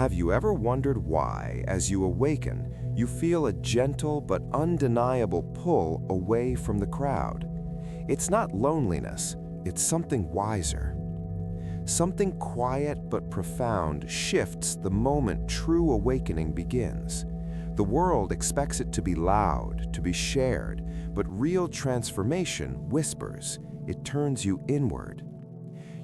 Have you ever wondered why, as you awaken, you feel a gentle but undeniable pull away from the crowd? It's not loneliness, it's something wiser. Something quiet but profound shifts the moment true awakening begins. The world expects it to be loud, to be shared, but real transformation whispers. It turns you inward.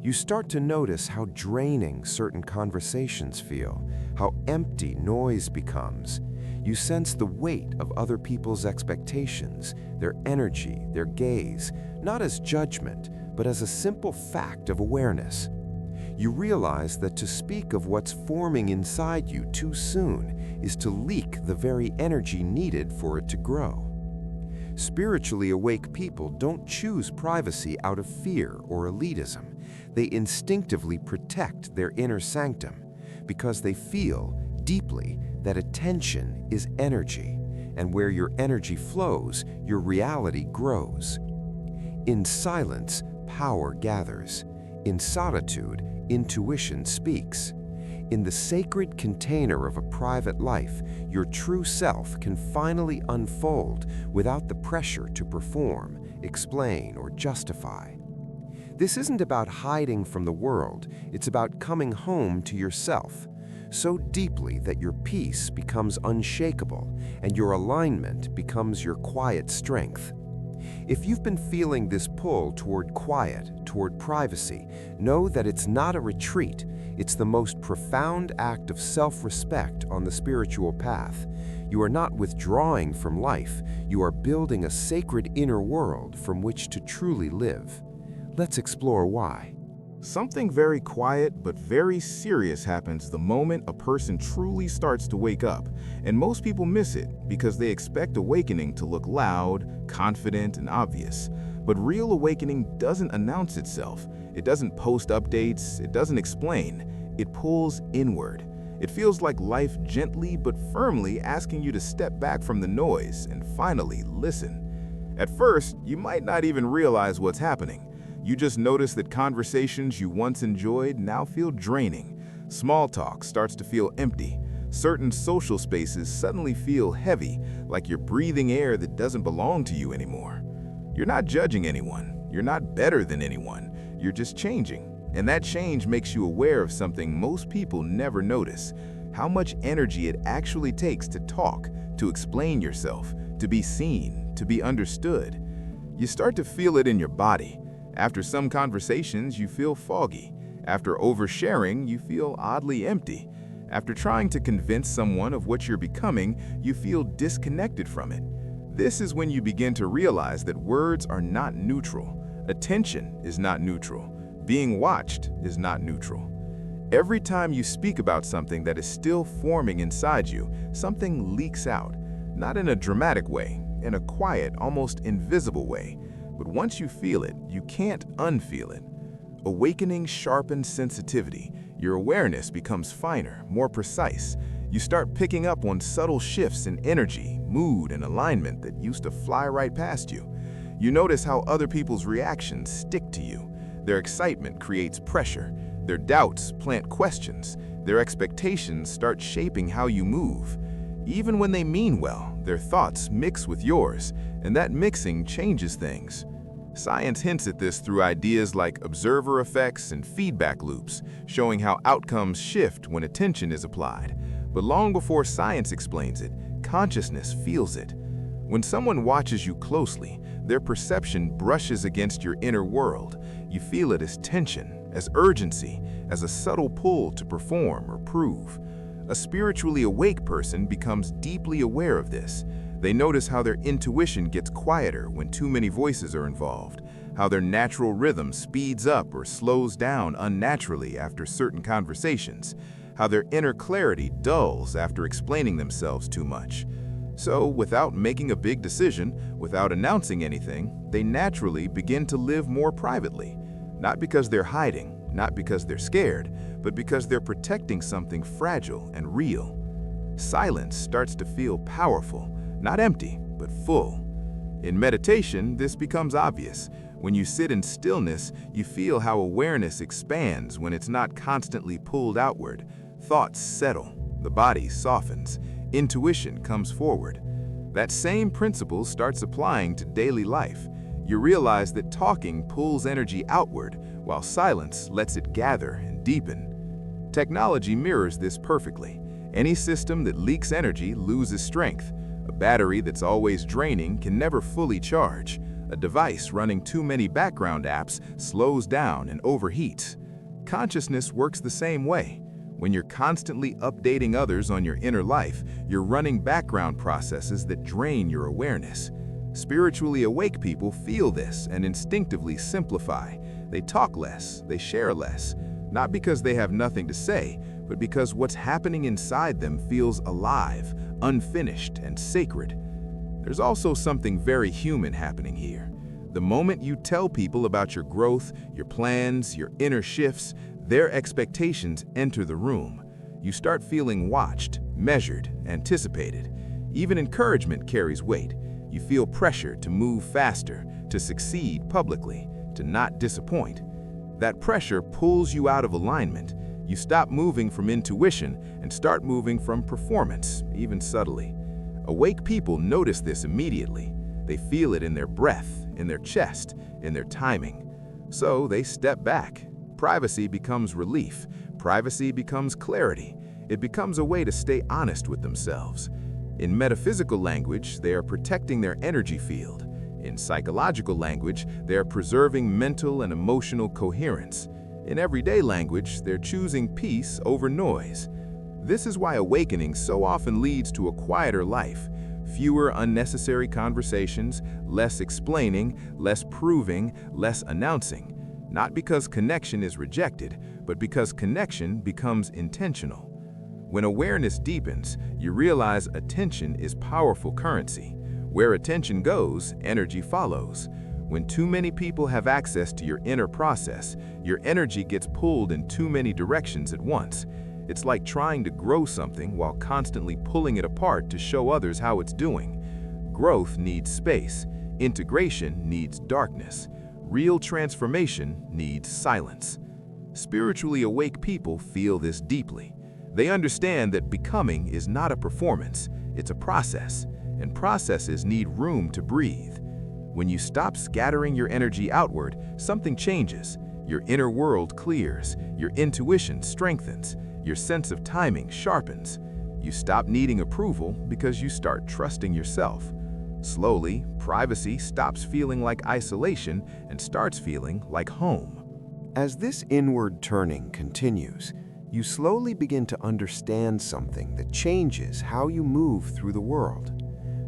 You start to notice how draining certain conversations feel, how empty noise becomes. You sense the weight of other people's expectations, their energy, their gaze, not as judgment, but as a simple fact of awareness. You realize that to speak of what's forming inside you too soon is to leak the very energy needed for it to grow. Spiritually awake people don't choose privacy out of fear or elitism. They instinctively protect their inner sanctum because they feel deeply that attention is energy, and where your energy flows, your reality grows. In silence, power gathers. In solitude, intuition speaks. In the sacred container of a private life, your true self can finally unfold without the pressure to perform, explain, or justify. This isn't about hiding from the world, it's about coming home to yourself, so deeply that your peace becomes unshakable and your alignment becomes your quiet strength. If you've been feeling this pull toward quiet, toward privacy, know that it's not a retreat. It's the most profound act of self-respect on the spiritual path. You are not withdrawing from life. You are building a sacred inner world from which to truly live. Let's explore why. Something very quiet but very serious happens the moment a person truly starts to wake up, and most people miss it because they expect awakening to look loud, confident, and obvious. But real awakening doesn't announce itself. It doesn't post updates. It doesn't explain. It pulls inward. It feels like life gently but firmly asking you to step back from the noise and finally listen. At first, you might not even realize what's happening. You just notice that conversations you once enjoyed now feel draining. Small talk starts to feel empty. Certain social spaces suddenly feel heavy, like you're breathing air that doesn't belong to you anymore. You're not judging anyone. You're not better than anyone. You're just changing. And that change makes you aware of something most people never notice: how much energy it actually takes to talk, to explain yourself, to be seen, to be understood. You start to feel it in your body. After some conversations, you feel foggy. After oversharing, you feel oddly empty. After trying to convince someone of what you're becoming, you feel disconnected from it. This is when you begin to realize that words are not neutral. Attention is not neutral. Being watched is not neutral. Every time you speak about something that is still forming inside you, something leaks out. Not in a dramatic way, in a quiet, almost invisible way. But once you feel it, you can't unfeel it. Awakening sharpens sensitivity. Your awareness becomes finer, more precise. You start picking up on subtle shifts in energy, mood, and alignment that used to fly right past you. You notice how other people's reactions stick to you. Their excitement creates pressure. Their doubts plant questions. Their expectations start shaping how you move. Even when they mean well, their thoughts mix with yours, and that mixing changes things. Science hints at this through ideas like observer effects and feedback loops, showing how outcomes shift when attention is applied. But long before science explains it, consciousness feels it. When someone watches you closely, their perception brushes against your inner world. You feel it as tension, as urgency, as a subtle pull to perform or prove. A spiritually awake person becomes deeply aware of this. They notice how their intuition gets quieter when too many voices are involved, how their natural rhythm speeds up or slows down unnaturally after certain conversations, how their inner clarity dulls after explaining themselves too much. So, without making a big decision, without announcing anything, they naturally begin to live more privately. Not because they're hiding, not because they're scared, but because they're protecting something fragile and real. Silence starts to feel powerful, not empty, but full. In meditation, this becomes obvious. When you sit in stillness, you feel how awareness expands when it's not constantly pulled outward. Thoughts settle, the body softens, intuition comes forward. That same principle starts applying to daily life. You realize that talking pulls energy outward, while silence lets it gather and deepen. Technology mirrors this perfectly. Any system that leaks energy loses strength. A battery that's always draining can never fully charge. A device running too many background apps slows down and overheats. Consciousness works the same way. When you're constantly updating others on your inner life, you're running background processes that drain your awareness. Spiritually awake people feel this and instinctively simplify. They talk less, they share less, not because they have nothing to say, but because what's happening inside them feels alive, unfinished, and sacred. There's also something very human happening here. The moment you tell people about your growth, your plans, your inner shifts, their expectations enter the room. You start feeling watched, measured, anticipated. Even encouragement carries weight. You feel pressure to move faster, to succeed publicly, to not disappoint. That pressure pulls you out of alignment. You stop moving from intuition and start moving from performance, even subtly. Awake people notice this immediately. They feel it in their breath, in their chest, in their timing. So they step back. Privacy becomes relief. Privacy becomes clarity. It becomes a way to stay honest with themselves. In metaphysical language, they are protecting their energy field. In psychological language, they are preserving mental and emotional coherence. In everyday language, they're choosing peace over noise. This is why awakening so often leads to a quieter life. Fewer unnecessary conversations, less explaining, less proving, less announcing. Not because connection is rejected, but because connection becomes intentional. When awareness deepens, you realize attention is powerful currency. Where attention goes, energy follows. When too many people have access to your inner process, your energy gets pulled in too many directions at once. It's like trying to grow something while constantly pulling it apart to show others how it's doing. Growth needs space. Integration needs darkness. Real transformation needs silence. Spiritually awake people feel this deeply. They understand that becoming is not a performance, it's a process, and processes need room to breathe. When you stop scattering your energy outward, something changes. Your inner world clears, your intuition strengthens, your sense of timing sharpens. You stop needing approval because you start trusting yourself. Slowly, privacy stops feeling like isolation and starts feeling like home. As this inward turning continues, you slowly begin to understand something that changes how you move through the world.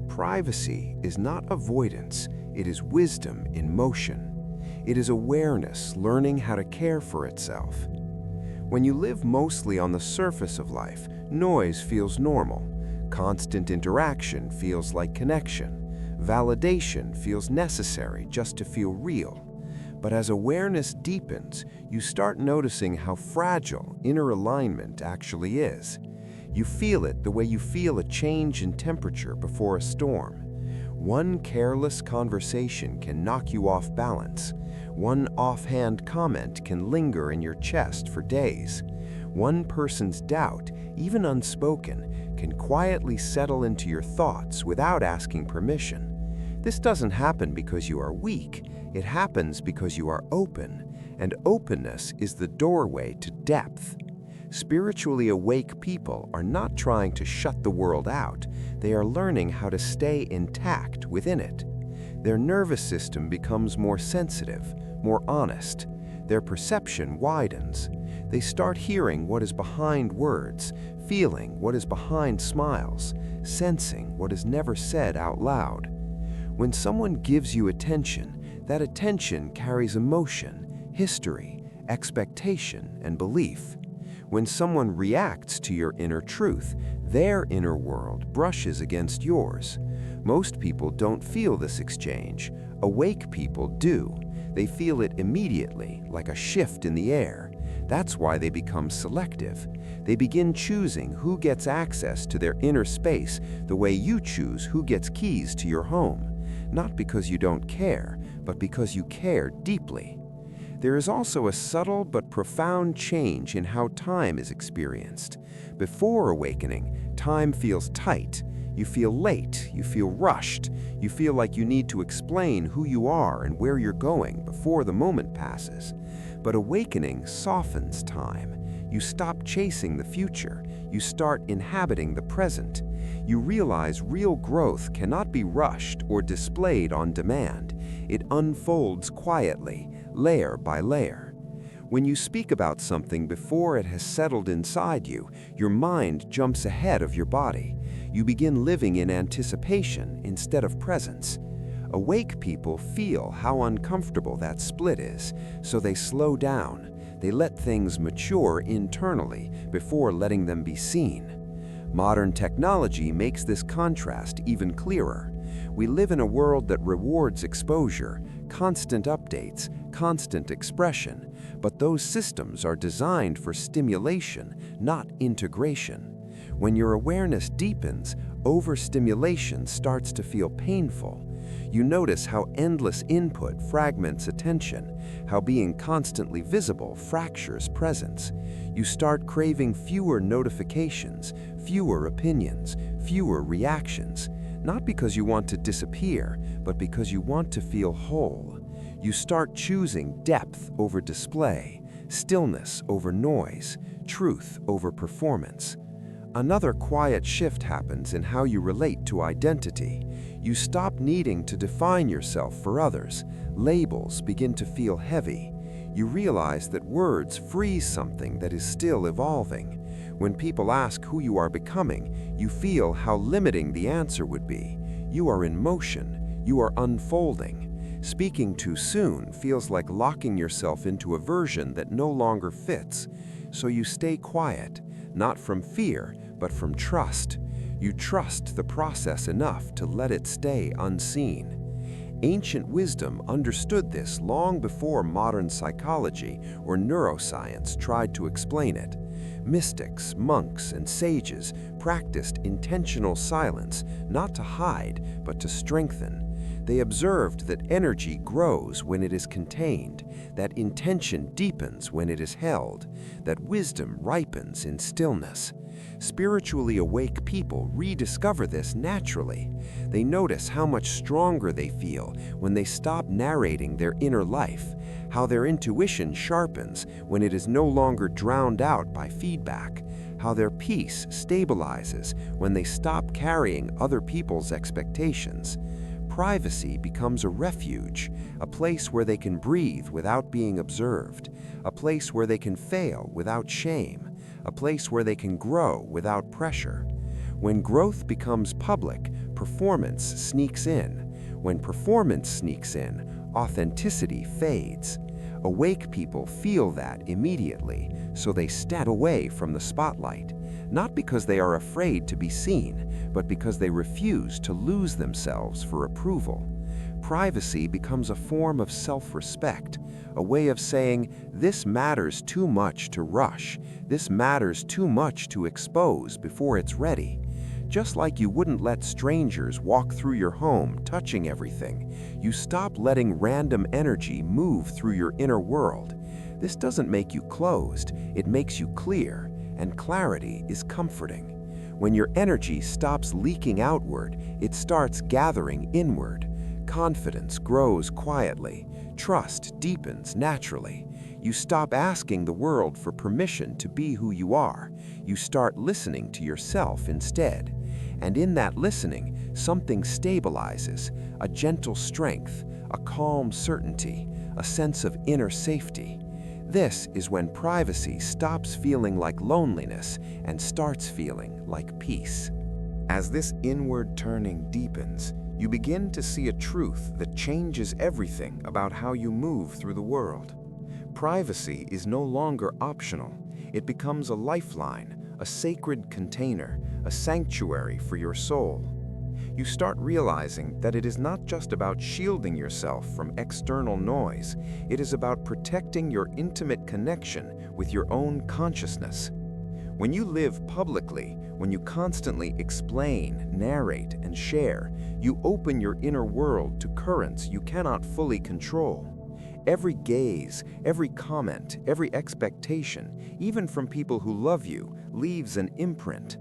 Privacy is not avoidance, it is wisdom in motion. It is awareness learning how to care for itself. When you live mostly on the surface of life, noise feels normal. Constant interaction feels like connection. Validation feels necessary just to feel real. But as awareness deepens, you start noticing how fragile inner alignment actually is. You feel it the way you feel a change in temperature before a storm. One careless conversation can knock you off balance. One offhand comment can linger in your chest for days. One person's doubt, even unspoken, can quietly settle into your thoughts without asking permission. This doesn't happen because you are weak. It happens because you are open, and openness is the doorway to depth. Spiritually awake people are not trying to shut the world out. They are learning how to stay intact within it. Their nervous system becomes more sensitive, more honest. Their perception widens. They start hearing what is behind words, feeling what is behind smiles, sensing what is never said out loud. When someone gives you attention, that attention carries emotion, history, expectation, and belief. When someone reacts to your inner truth, their inner world brushes against yours. Most people don't feel this exchange. Awake people do. They feel it immediately, like a shift in the air. That's why they become selective. They begin choosing who gets access to their inner space the way you choose who gets keys to your home. Not because you don't care, but because you care deeply. There is also a subtle but profound change in how time is experienced. Before awakening, time feels tight. You feel late, you feel rushed, you feel like you need to explain who you are and where you're going before the moment passes. But awakening softens time. You stop chasing the future. You start inhabiting the present. You realize real growth cannot be rushed or displayed on demand. It unfolds quietly, layer by layer. When you speak about something before it has settled inside you, your mind jumps ahead of your body. You begin living in anticipation instead of presence. Awake people feel how uncomfortable that split is, so they slow down. They let things mature internally before letting them be seen. Modern technology makes this contrast even clearer. We live in a world that rewards exposure, constant updates, constant expression, but those systems are designed for stimulation, not integration. When your awareness deepens, overstimulation starts to feel painful. You notice how endless input fragments attention, how being constantly visible fractures presence. You start craving fewer notifications, fewer opinions, fewer reactions, not because you want to disappear, but because you want to feel whole. You start choosing depth over display, stillness over noise, truth over performance. Another quiet shift happens in how you relate to identity. You stop needing to define yourself for others. Labels begin to feel heavy. You realize that words freeze something that is still evolving. When people ask who you are becoming, you feel how limiting the answer would be. You are in motion. You are unfolding. Speaking too soon feels like locking yourself into a version that no longer fits. So you stay quiet, not from fear, but from trust. You trust the process enough to let it stay unseen. Ancient wisdom understood this long before modern psychology or neuroscience tried to explain it. Mystics, monks, and sages practiced intentional silence, not to hide, but to strengthen. They observed that energy grows when it is contained, that intention deepens when it is held, that wisdom ripens in stillness. Spiritually awake people rediscover this naturally. They notice how much stronger they feel when they stop narrating their inner life, how their intuition sharpens when it is no longer drowned out by feedback, how their peace stabilizes when they stop carrying other people's expectations. Privacy becomes a refuge, a place where they can breathe without being observed, a place where they can fail without shame, a place where they can grow without pressure. When growth becomes public, performance sneaks in. When performance sneaks in, authenticity fades. Awake people feel that immediately, so they step away from the spotlight, not because they are afraid to be seen, but because they refuse to lose themselves for approval. Privacy becomes a form of self-respect, a way of saying, this matters too much to rush, this matters too much to expose before it's ready. Just like you wouldn't let strangers walk through your home touching everything, you stop letting random energy move through your inner world. This doesn't make you closed, it makes you clear, and clarity is comforting. When your energy stops leaking outward, it starts gathering inward. Confidence grows quietly, trust deepens naturally. You stop asking the world for permission to be who you are. You start listening to yourself instead. And in that listening, something stabilizes, a gentle strength, a calm certainty, a sense of inner safety. This is when privacy stops feeling like loneliness and starts feeling like peace. As this inward turning deepens, you begin to see a truth that changes everything about how you move through the world. Privacy is no longer optional. It becomes a lifeline, a sacred container, a sanctuary for your soul. You start realizing that it is not just about shielding yourself from external noise, it is about protecting your intimate connection with your own consciousness. When you live publicly, when you constantly explain, narrate, and share, you open your inner world to currents you cannot fully control. Every gaze, every comment, every expectation, even from people who love you, leaves an imprint.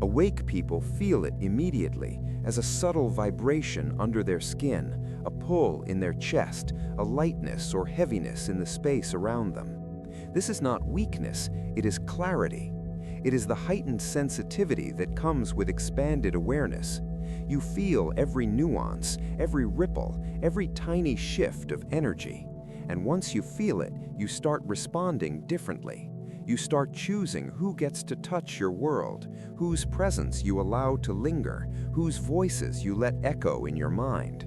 Awake people feel it immediately, as a subtle vibration under their skin, a pull in their chest, a lightness or heaviness in the space around them. This is not weakness, it is clarity. It is the heightened sensitivity that comes with expanded awareness. You feel every nuance, every ripple, every tiny shift of energy. And once you feel it, you start responding differently. You start choosing who gets to touch your world, whose presence you allow to linger, whose voices you let echo in your mind.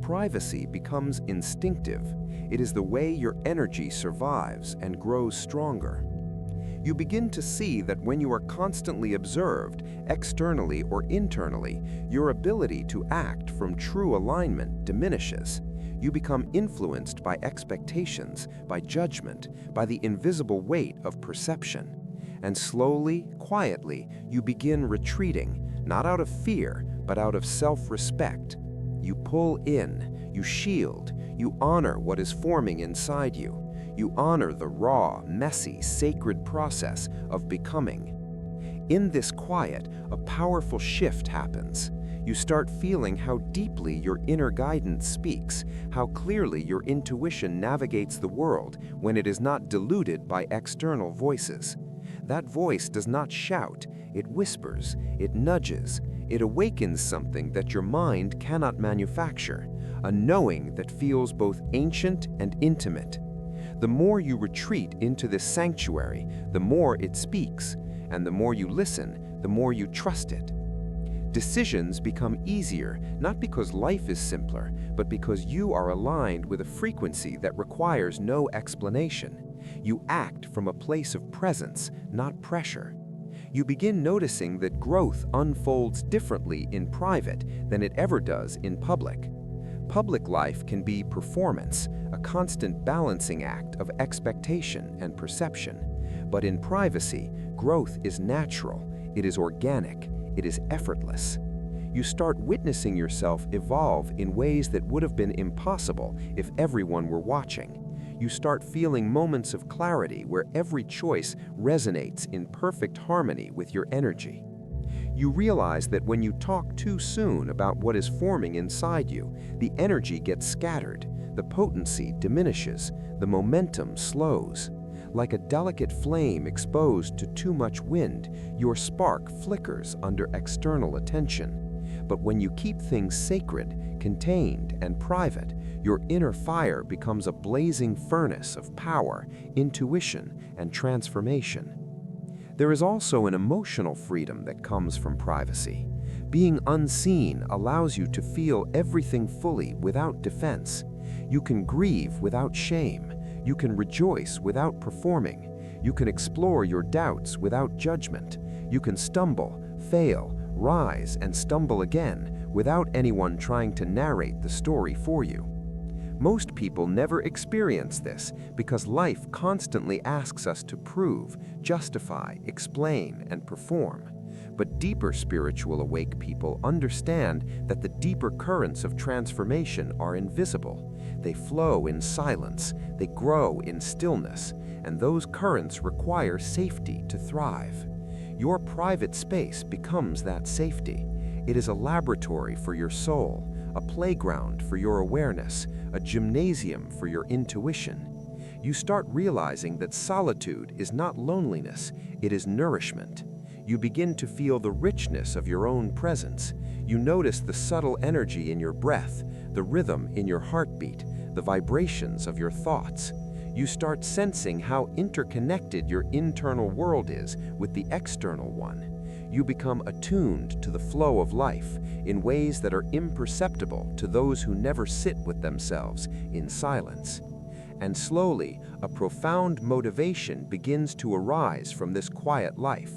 Privacy becomes instinctive. It is the way your energy survives and grows stronger. You begin to see that when you are constantly observed, externally or internally, your ability to act from true alignment diminishes. You become influenced by expectations, by judgment, by the invisible weight of perception. And slowly, quietly, you begin retreating, not out of fear, but out of self-respect. You pull in, you shield, you honor what is forming inside you. You honor the raw, messy, sacred process of becoming. In this quiet, a powerful shift happens. You start feeling how deeply your inner guidance speaks, how clearly your intuition navigates the world when it is not diluted by external voices. That voice does not shout, it whispers, it nudges, it awakens something that your mind cannot manufacture, a knowing that feels both ancient and intimate. The more you retreat into this sanctuary, the more it speaks, and the more you listen, the more you trust it. Decisions become easier, not because life is simpler, but because you are aligned with a frequency that requires no explanation. You act from a place of presence, not pressure. You begin noticing that growth unfolds differently in private than it ever does in public. Public life can be performance, a constant balancing act of expectation and perception. But in privacy, growth is natural, it is organic, it is effortless. You start witnessing yourself evolve in ways that would have been impossible if everyone were watching. You start feeling moments of clarity where every choice resonates in perfect harmony with your energy. You realize that when you talk too soon about what is forming inside you, the energy gets scattered, the potency diminishes, the momentum slows. Like a delicate flame exposed to too much wind, your spark flickers under external attention. But when you keep things sacred, contained, and private, your inner fire becomes a blazing furnace of power, intuition, and transformation. There is also an emotional freedom that comes from privacy. Being unseen allows you to feel everything fully without defense. You can grieve without shame. You can rejoice without performing. You can explore your doubts without judgment. You can stumble, fail, rise, and stumble again without anyone trying to narrate the story for you. Most people never experience this because life constantly asks us to prove, justify, explain, and perform. But deeper spiritual awake people understand that the deeper currents of transformation are invisible. They flow in silence, they grow in stillness, and those currents require safety to thrive. Your private space becomes that safety. It is a laboratory for your soul, a playground for your awareness, a gymnasium for your intuition. You start realizing that solitude is not loneliness, it is nourishment. You begin to feel the richness of your own presence. You notice the subtle energy in your breath, the rhythm in your heartbeat, the vibrations of your thoughts. You start sensing how interconnected your internal world is with the external one. You become attuned to the flow of life in ways that are imperceptible to those who never sit with themselves in silence. And slowly, a profound motivation begins to arise from this quiet life.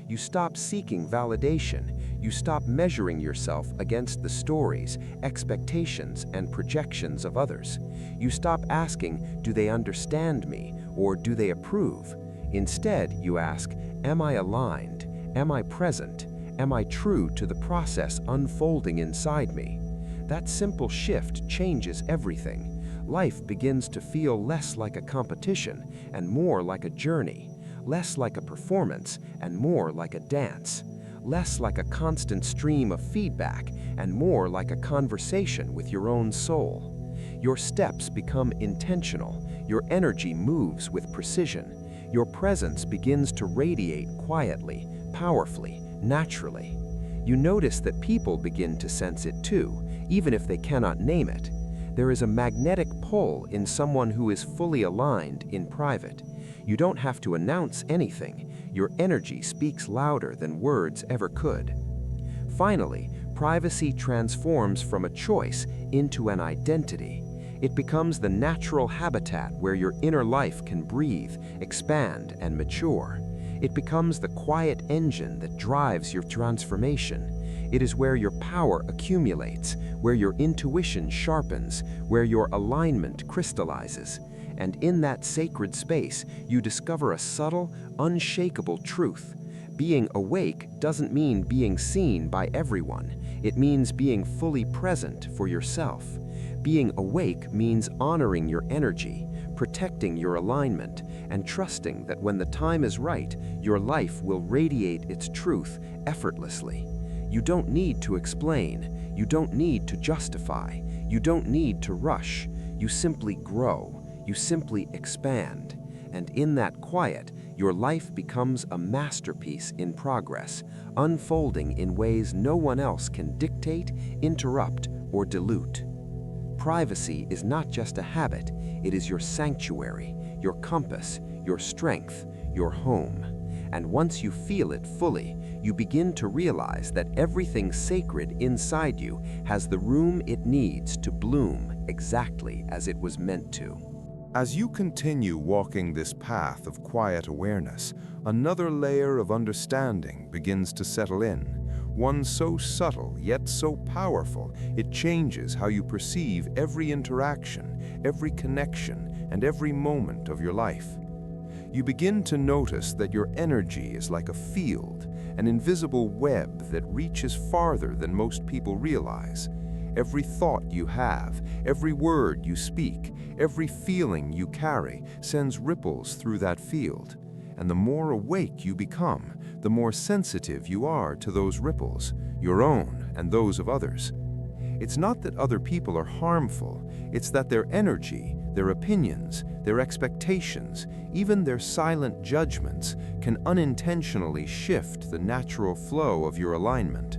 You stop seeking validation. You stop measuring yourself against the stories, expectations, and projections of others. You stop asking, do they understand me, or do they approve? Instead, you ask, am I aligned? Am I present? Am I true to the process unfolding inside me? That simple shift changes everything. life begins to feel less like a competition and more like a journey, less like a performance and more like a dance, less like a constant stream of feedback and more like a conversation with your own soul. Your steps become intentional, your energy moves with precision, your presence begins to radiate quietly, powerfully, naturally. You notice that people begin to sense it too, even if they cannot name it. There is a magnetic pull in someone who is fully aligned in private. You don't have to announce anything. Your energy speaks louder than words ever could. Finally, privacy transforms from a choice into an identity. It becomes the natural habitat where your inner life can breathe, expand, and mature. It becomes the quiet engine that drives your transformation. It is where your power accumulates, where your intuition sharpens, where your alignment crystallizes. And in that sacred space, you discover a subtle, unshakable truth. Being awake doesn't mean being seen by everyone. It means being fully present for yourself. Being awake means honoring your energy, protecting your alignment, and trusting that when the time is right, your life will radiate its truth effortlessly. You don't need to explain. You don't need to justify. You don't need to rush. You simply grow. You simply expand. And in that quiet, your life becomes a masterpiece in progress, unfolding in ways no one else can dictate, interrupt, or dilute. Privacy is not just a habit, it is your sanctuary, your compass, your strength, your home. And once you feel it fully, you begin to realize that everything sacred inside you has the room it needs to bloom exactly as it was meant to. As you continue walking this path of quiet awareness, another layer of understanding begins to settle in. One so subtle yet so powerful, it changes how you perceive every interaction, every connection, and every moment of your life. You begin to notice that your energy is like a field, an invisible web that reaches farther than most people realize. Every thought you have, every word you speak, every feeling you carry sends ripples through that field. And the more awake you become, the more sensitive you are to those ripples, your own and those of others. It's not that other people are harmful, it's that their energy, their opinions, their expectations, even their silent judgments can unintentionally shift the natural flow of your alignment.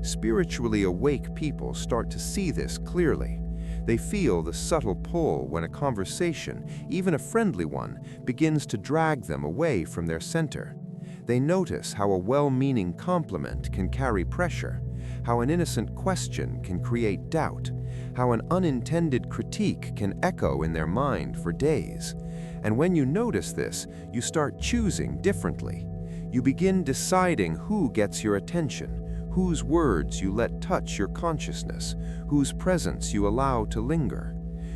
Spiritually awake people start to see this clearly. They feel the subtle pull when a conversation, even a friendly one, begins to drag them away from their center. They notice how a well-meaning compliment can carry pressure, how an innocent question can create doubt, how an unintended critique can echo in their mind for days. And when you notice this, you start choosing differently. You begin deciding who gets your attention, whose words you let touch your consciousness, whose presence you allow to linger.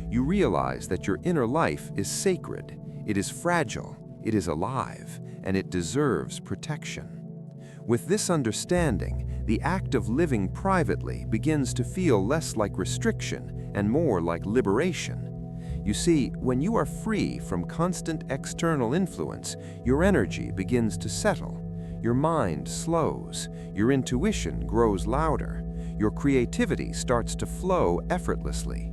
You realize that your inner life is sacred, it is fragile, it is alive, and it deserves protection. With this understanding, the act of living privately begins to feel less like restriction and more like liberation. You see, when you are free from constant external influence, your energy begins to settle. Your mind slows, your intuition grows louder, your creativity starts to flow effortlessly.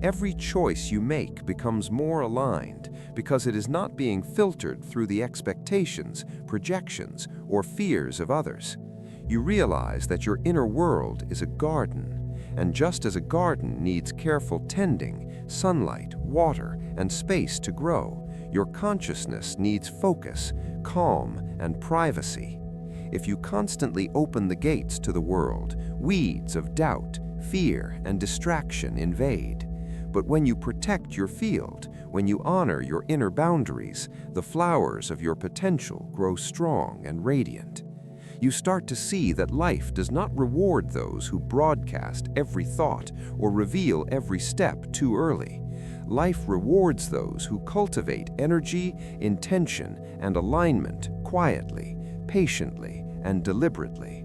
Every choice you make becomes more aligned because it is not being filtered through the expectations, projections, or fears of others. You realize that your inner world is a garden, and just as a garden needs careful tending, sunlight, water, and space to grow, your consciousness needs focus, calm, and privacy. If you constantly open the gates to the world, weeds of doubt, fear, and distraction invade. But when you protect your field, when you honor your inner boundaries, the flowers of your potential grow strong and radiant. You start to see that life does not reward those who broadcast every thought or reveal every step too early. Life rewards those who cultivate energy, intention, and alignment quietly, patiently, and deliberately.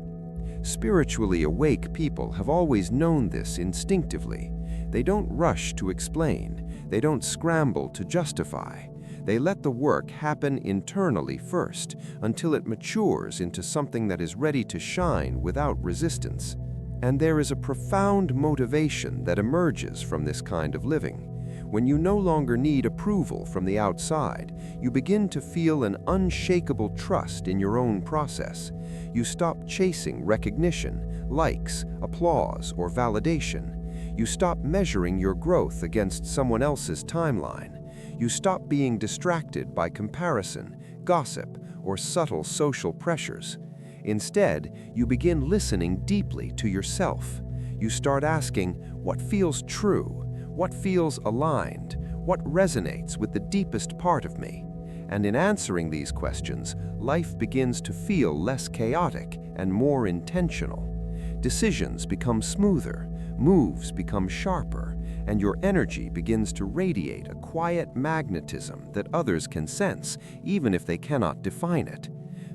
Spiritually awake people have always known this instinctively. They don't rush to explain. They don't scramble to justify. They let the work happen internally first, until it matures into something that is ready to shine without resistance. And there is a profound motivation that emerges from this kind of living. When you no longer need approval from the outside, you begin to feel an unshakable trust in your own process. You stop chasing recognition, likes, applause, or validation. You stop measuring your growth against someone else's timeline. You stop being distracted by comparison, gossip, or subtle social pressures. Instead, you begin listening deeply to yourself. You start asking, what feels true? What feels aligned? What resonates with the deepest part of me? And in answering these questions, life begins to feel less chaotic and more intentional. Decisions become smoother, moves become sharper, and your energy begins to radiate a quiet magnetism that others can sense, even if they cannot define it.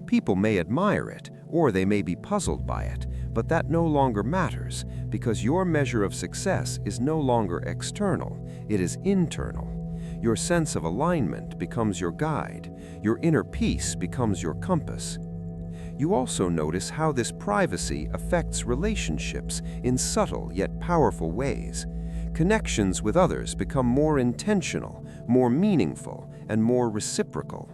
People may admire it, or they may be puzzled by it, but that no longer matters, because your measure of success is no longer external, it is internal. Your sense of alignment becomes your guide. Your inner peace becomes your compass. You also notice how this privacy affects relationships in subtle yet powerful ways. Connections with others become more intentional, more meaningful, and more reciprocal.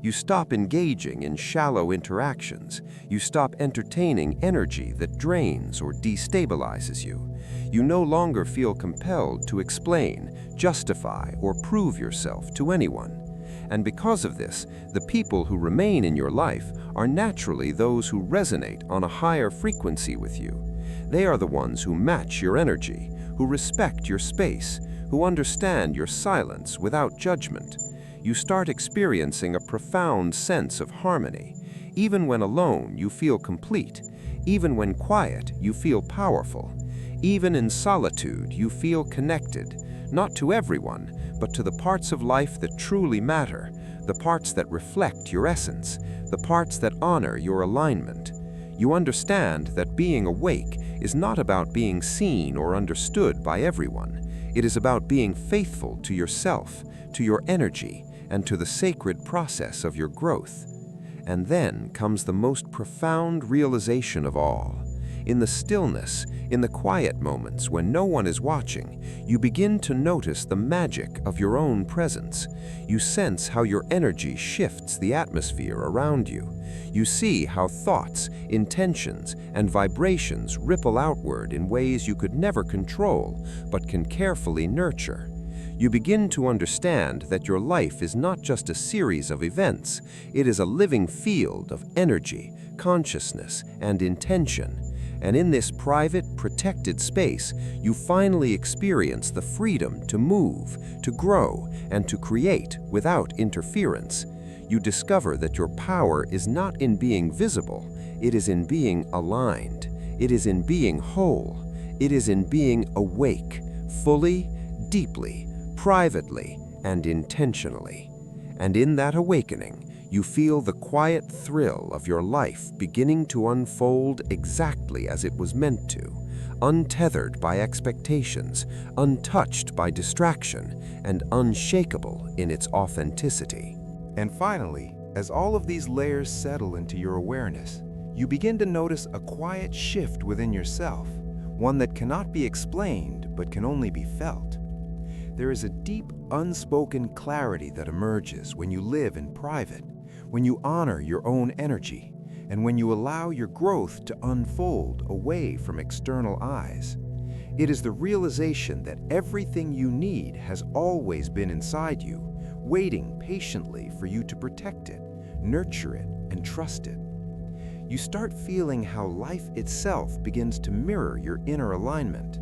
You stop engaging in shallow interactions. You stop entertaining energy that drains or destabilizes you. You no longer feel compelled to explain, justify, or prove yourself to anyone. And because of this, the people who remain in your life are naturally those who resonate on a higher frequency with you. They are the ones who match your energy, who respect your space, who understand your silence without judgment. You start experiencing a profound sense of harmony. Even when alone, you feel complete. Even when quiet, you feel powerful. Even in solitude, you feel connected, not to everyone, but to the parts of life that truly matter, the parts that reflect your essence, the parts that honor your alignment. You understand that being awake is not about being seen or understood by everyone. It is about being faithful to yourself, to your energy, and to the sacred process of your growth. And then comes the most profound realization of all. In the stillness, in the quiet moments when no one is watching, you begin to notice the magic of your own presence. You sense how your energy shifts the atmosphere around you. You see how thoughts, intentions, and vibrations ripple outward in ways you could never control, but can carefully nurture. You begin to understand that your life is not just a series of events, it is a living field of energy, consciousness, and intention. And in this private, protected space, you finally experience the freedom to move, to grow, and to create without interference. You discover that your power is not in being visible, it is in being aligned. It is in being whole. It is in being awake, fully, deeply, privately, and intentionally. And in that awakening, you feel the quiet thrill of your life beginning to unfold exactly as it was meant to, untethered by expectations, untouched by distraction, and unshakable in its authenticity. And finally, as all of these layers settle into your awareness, you begin to notice a quiet shift within yourself, one that cannot be explained but can only be felt. There is a deep, unspoken clarity that emerges when you live in private, when you honor your own energy, and when you allow your growth to unfold away from external eyes. It is the realization that everything you need has always been inside you, waiting patiently for you to protect it, nurture it, and trust it. You start feeling how life itself begins to mirror your inner alignment.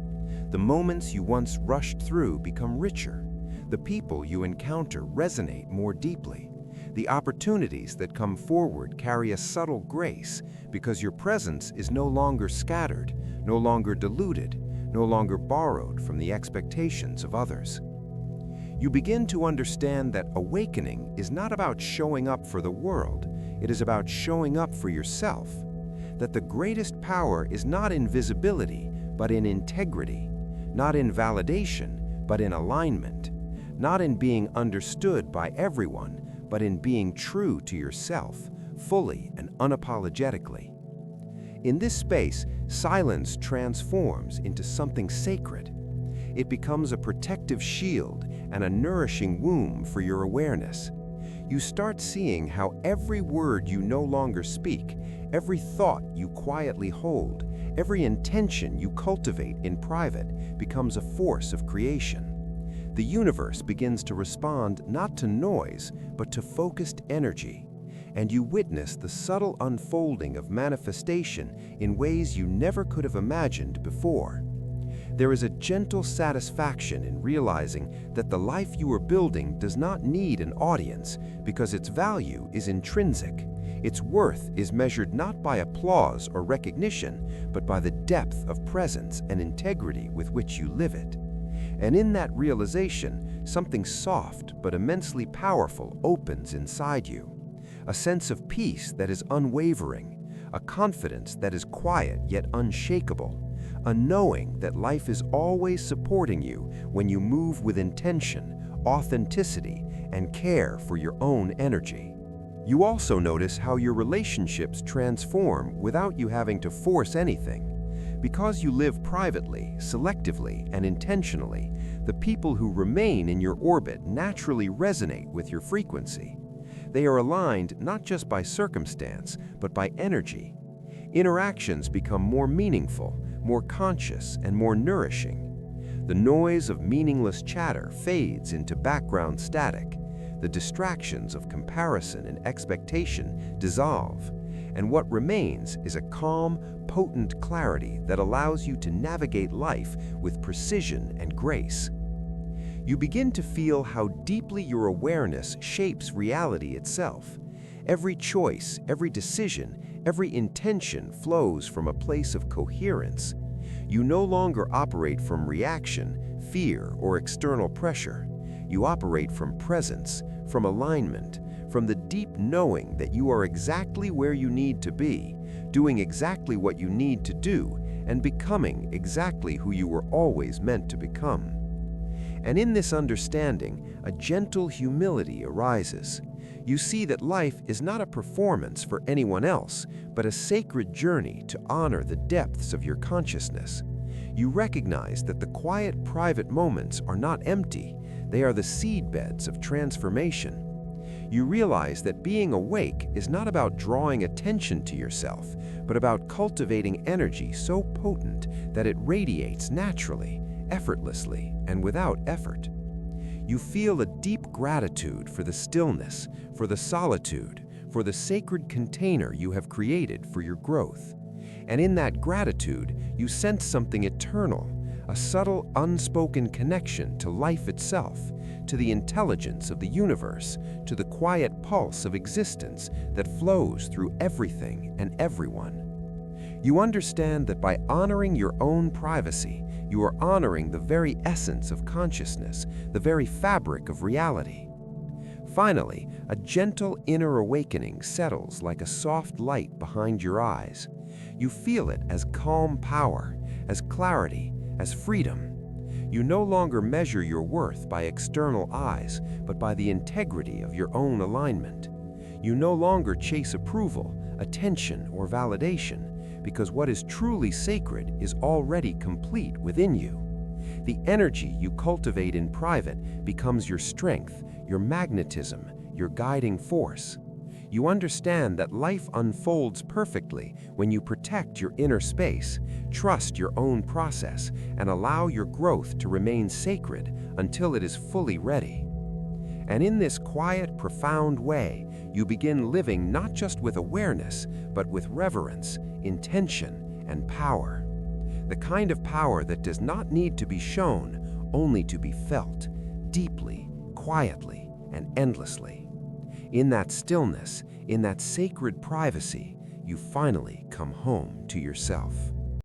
The moments you once rushed through become richer. The people you encounter resonate more deeply. The opportunities that come forward carry a subtle grace because your presence is no longer scattered, no longer diluted, no longer borrowed from the expectations of others. You begin to understand that awakening is not about showing up for the world, it is about showing up for yourself. That the greatest power is not in visibility, but in integrity. not in validation, but in alignment, not in being understood by everyone, but in being true to yourself, fully and unapologetically. In this space, silence transforms into something sacred. It becomes a protective shield and a nourishing womb for your awareness. You start seeing how every word you no longer speak, every thought you quietly hold, every intention you cultivate in private becomes a force of creation. The universe begins to respond not to noise, but to focused energy, and you witness the subtle unfolding of manifestation in ways you never could have imagined before. There is a gentle satisfaction in realizing that the life you are building does not need an audience because its value is intrinsic. Its worth is measured not by applause or recognition, but by the depth of presence and integrity with which you live it. And in that realization, something soft but immensely powerful opens inside you. A sense of peace that is unwavering, a confidence that is quiet yet unshakable, a knowing that life is always supporting you when you move with intention, authenticity, and care for your own energy. You also notice how your relationships transform without you having to force anything. Because you live privately, selectively, and intentionally, the people who remain in your orbit naturally resonate with your frequency. They are aligned not just by circumstance, but by energy. Interactions become more meaningful, more conscious, and more nourishing. The noise of meaningless chatter fades into background static. The distractions of comparison and expectation dissolve, and what remains is a calm, potent clarity that allows you to navigate life with precision and grace. You begin to feel how deeply your awareness shapes reality itself. Every choice, every decision, every intention flows from a place of coherence. You no longer operate from reaction, fear, or external pressure. You operate from presence, from alignment, from the deep knowing that you are exactly where you need to be, doing exactly what you need to do, and becoming exactly who you were always meant to become. And in this understanding, a gentle humility arises. You see that life is not a performance for anyone else, but a sacred journey to honor the depths of your consciousness. You recognize that the quiet, private moments are not empty. They are the seedbeds of transformation. You realize that being awake is not about drawing attention to yourself, but about cultivating energy so potent that it radiates naturally, effortlessly, and without effort. You feel a deep gratitude for the stillness, for the solitude, for the sacred container you have created for your growth. And in that gratitude, you sense something eternal, a subtle, unspoken connection to life itself, to the intelligence of the universe, to the quiet pulse of existence that flows through everything and everyone. You understand that by honoring your own privacy, you are honoring the very essence of consciousness, the very fabric of reality. Finally, a gentle inner awakening settles like a soft light behind your eyes. You feel it as calm power, as clarity, as freedom. You no longer measure your worth by external eyes, but by the integrity of your own alignment. You no longer chase approval, attention, or validation, because what is truly sacred is already complete within you. The energy you cultivate in private becomes your strength, your magnetism, your guiding force. You understand that life unfolds perfectly when you protect your inner space, trust your own process, and allow your growth to remain sacred until it is fully ready. And in this quiet, profound way, you begin living not just with awareness, but with reverence, intention, and power. The kind of power that does not need to be shown, only to be felt, deeply, quietly, and endlessly. In that stillness, in that sacred privacy, you finally come home to yourself.